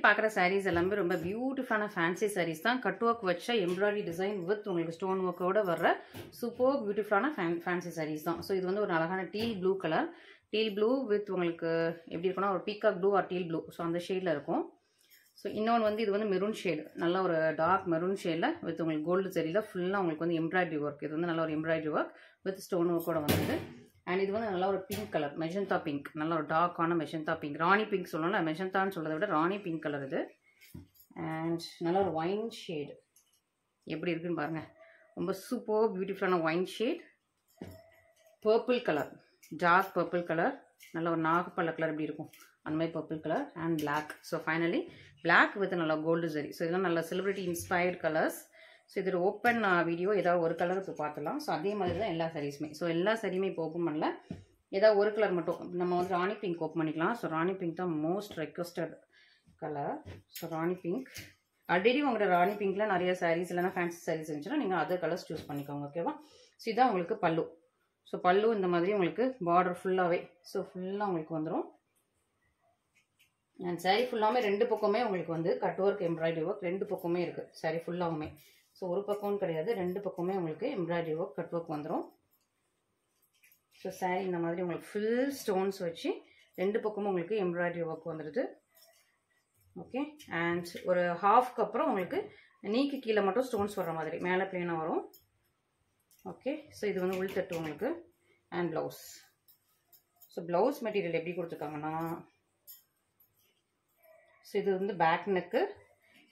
பார்க்குற சாரீஸ் எல்லாமே ரொம்ப பியூட்டிஃபுல்லான ஃபேன்சி சாரீஸ் தான். கட் ஒர்க் வச்ச எம்ப்ராய்டரி டிசைன் வித் உங்களுக்கு ஸ்டோன் ஒர்க்கோட வர்ற சூப்பர் பியூட்டிஃபுல்லான ஃபேன்சி சாரீஸ் தான். ஸோ இது வந்து ஒரு அழகான teal blue colour. Teal blue with உங்களுக்கு எப்படி இருக்குன்னா ஒரு peacock blue or teal blue. So அந்த ஷேடில் இருக்கும். ஸோ இன்னொன்று வந்து இது வந்து மெரூன் ஷேடு, நல்ல ஒரு டார்க் மெரூன் ஷேடில் வித் உங்களுக்கு கோல்டு சரியில் ஃபுல்லாக உங்களுக்கு வந்து எம்ப்ராய்டரி ஒர்க். இது வந்து நல்ல ஒரு எம்ப்ராய்டரி ஒர்க் வித் ஸ்டோன் ஒர்க்கோட வந்துடுது. அண்ட் இது வந்து நல்ல ஒரு பிங்க் கலர், மெஜந்தா பிங்க், நல்ல ஒரு டார்க்கான மெஜந்தா பிங்க். ராணி பிங்க் சொல்லணும்ல, மெஜந்தான்னு சொல்றதை விட ராணி பிங்க் கலர் இது. அண்ட் நல்ல ஒரு ஒயின் ஷேடு எப்படி இருக்குன்னு பாருங்க. ரொம்ப சூப்பர் பியூட்டிஃபுல்லான wine shade. Purple colour, dark purple colour, நல்ல ஒரு நாகப்பழ கலர் எப்படி இருக்கும் அந்த மாதிரி purple colour. And black. So finally black with நல்ல கோல்டு சரி. ஸோ இதெல்லாம் நல்ல செலிபிரிட்டி இன்ஸ்பயர்ட் கலர்ஸ். ஸோ இது ஓப்பன் வீடியோ, ஏதாவது ஒரு கலருக்கு பார்த்துலாம். ஸோ அதே மாதிரி தான் எல்லா சாரீஸுமே. ஸோ எல்லா சாரியுமே இப்போ ஓப்பன் பண்ணல, ஏதாவது ஒரு கலர் மட்டும் நம்ம வந்து ராணி பிங்க் ஓப்பன் பண்ணிக்கலாம். ஸோ ராணி பிங்க் தான் மோஸ்ட் ரெக்வஸ்டட் கலர். ஸோ ராணி பிங்க் ஆல்ரெடி உங்களோட ராணி பிங்க்ல நிறைய சாரீஸ் இல்லைனா ஃபேன்சி சாரீஸ் இருந்துச்சுன்னா நீங்கள் அதர் கலர்ஸ் சூஸ் பண்ணிக்கோங்க. ஓகேவா? ஸோ இதான் உங்களுக்கு பல்லு. ஸோ பல்லு இந்த மாதிரி உங்களுக்கு பார்டர் ஃபுல்லாகவே ஸோ ஃபுல்லாக உங்களுக்கு வந்துடும். அண்ட் சாரீ ஃபுல்லாமே ரெண்டு பக்கமே உங்களுக்கு வந்து கட் ஒர்க் எம்ப்ராய்டரி ஒர்க் ரெண்டு பக்கமே இருக்குது சாரீ ஃபுல்லாகவுமே. ஸோ ஒரு பக்கம்னு கிடையாது, ரெண்டு பக்கமே உங்களுக்கு எம்ப்ராய்டரி ஒர்க் கட் ஒர்க் வந்துடும். ஸோ சாரீ இந்த மாதிரி உங்களுக்கு ஃபுல் ஸ்டோன்ஸ் வச்சு ரெண்டு பக்கமும் உங்களுக்கு எம்ப்ராய்டரி ஒர்க் வந்துடுது. ஓகே. அண்ட் ஒரு ஹாஃப்க்கு அப்புறம் உங்களுக்கு நீக்கு கீழே மட்டும் ஸ்டோன்ஸ் வர்ற மாதிரி மேலே பிளேனாக வரும். ஓகே. ஸோ இது வந்து உள் தட்டு உங்களுக்கு. And blouse. So blouse material எப்படி கொடுத்துருக்காங்கன்னா, ஸோ இது வந்து பேக் நெக்கு,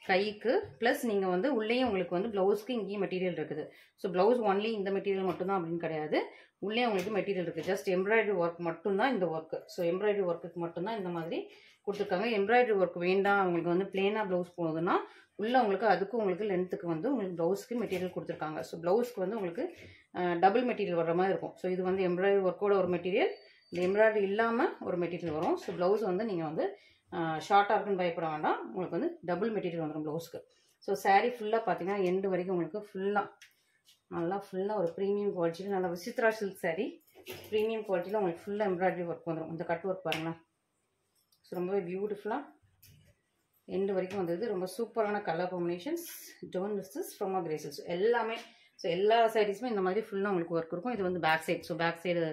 கைக்கு ப்ளஸ் நீங்கள் வந்து உள்ளேயும் உங்களுக்கு வந்து ப்ளவுஸ்க்கு இங்கேயும் மெட்டீரியல் இருக்குது. ஸோ ப்ளவுஸ் ஒன்லி இந்த மெட்டீரியல் மட்டும்தான் அப்படின்னு கிடையாது, உள்ளே உங்களுக்கு மெட்டீரியல் இருக்குது. ஜஸ்ட் எம்ப்ராய்டரி ஒர்க் மட்டும்தான் இந்த ஒர்க்கு. ஸோ எம்ப்ராய்டரி ஒர்க்குக்கு மட்டும்தான் இந்த மாதிரி கொடுத்துருக்காங்க. எம்ப்ராய்டரி ஒர்க் வேண்டாம் உங்களுக்கு வந்து பிளேனாக ப்ளவுஸ் போகுதுன்னா உள்ளே உங்களுக்கு அதுக்கும் உங்களுக்கு லென்த்துக்கு வந்து உங்களுக்கு ப்ளவுஸ்க்கு மெட்டீரியல் கொடுத்துருக்காங்க. ஸோ ப்ளவுஸ்க்கு வந்து உங்களுக்கு டபுள் மெட்டீரியல் வர்ற மாதிரி இருக்கும். ஸோ இது வந்து எம்ப்ராய்டரி ஒர்க்கோட ஒரு மெட்டீரியல், இந்த எம்ப்ராய்டரி இல்லாமல் ஒரு மெட்டீரியல் வரும். ஸோ ப்ளவுஸ் வந்து நீங்கள் வந்து ஷார்ட்டாக இருக்குன்னு பயப்பட வேண்டாம், உங்களுக்கு வந்து டபுள் மெட்டீரியல் வந்துடும் ப்ளவுஸ்க்கு. ஸோ சாரீ ஃபுல்லாக பார்த்தீங்கன்னா எண்டு வரைக்கும் உங்களுக்கு ஃபுல்லாக ஒரு ப்ரீமியம் குவாலிட்டியில் நல்லா விசித்ரா சில்க் சாரீ ப்ரீமியம் குவாலிட்டியில் உங்களுக்கு ஃபுல்லாக எம்ப்ராய்டரி ஒர்க் வந்துடும். இந்த கட் ஒர்க் பாருங்களேன். ஸோ ரொம்பவே பியூட்டிஃபுல்லாக எண்டு வரைக்கும் வந்தது. ரொம்ப சூப்பரான colour combinations. Don't miss this from a கிரேசல்ஸ் எல்லாமே. ஸோ எல்லா சாரீஸுமே இந்த மாதிரி ஃபுல்லாக உங்களுக்கு ஒர்க் இருக்கும். இது வந்து back side. So back side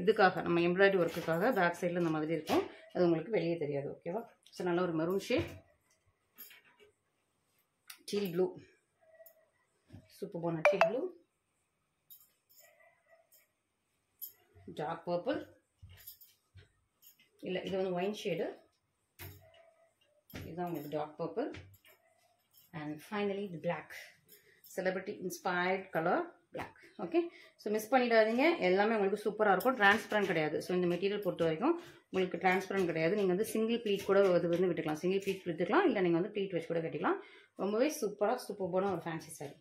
இதுக்காக நம்ம எம்ப்ராய்டரி ஒர்க்குக்காக பேக் சைடில் இந்த மாதிரி இருக்கும், அது உங்களுக்கு வெளியே தெரியாது. ஓகேவா? ஸோ நல்ல ஒரு maroon shade, teal blue, super போன டீல் ப்ளூ, டார்க் பர்பிள், இல்லை இது வந்து ஒயின் ஷேடு, இதுதான் உங்களுக்கு dark purple. And finally the black, celebrity inspired colour black. Okay. So miss பண்ணிடாதீங்க, எல்லாமே உங்களுக்கு சூப்பராக இருக்கும். டிரான்ஸ்பரண்ட் கிடையாது. ஸோ இந்த மெட்டீரியல் பொறுத்த வரைக்கும் உங்களுக்கு டிரான்ஸ்பரண்ட் கிடையாது. நீங்கள் வந்து சிங்கிள் ப்ளீட் கூட இது வந்து விட்டுக்கலாம், சிங்கிள் ப்ளீட் விட்டுக்கலாம், இல்லை நீங்கள் வந்து ப்ளீட் வச்சு கூட கட்டிக்கலாம். ரொம்பவே சூப்பரான ஒரு ஃபேன்சி சாரி.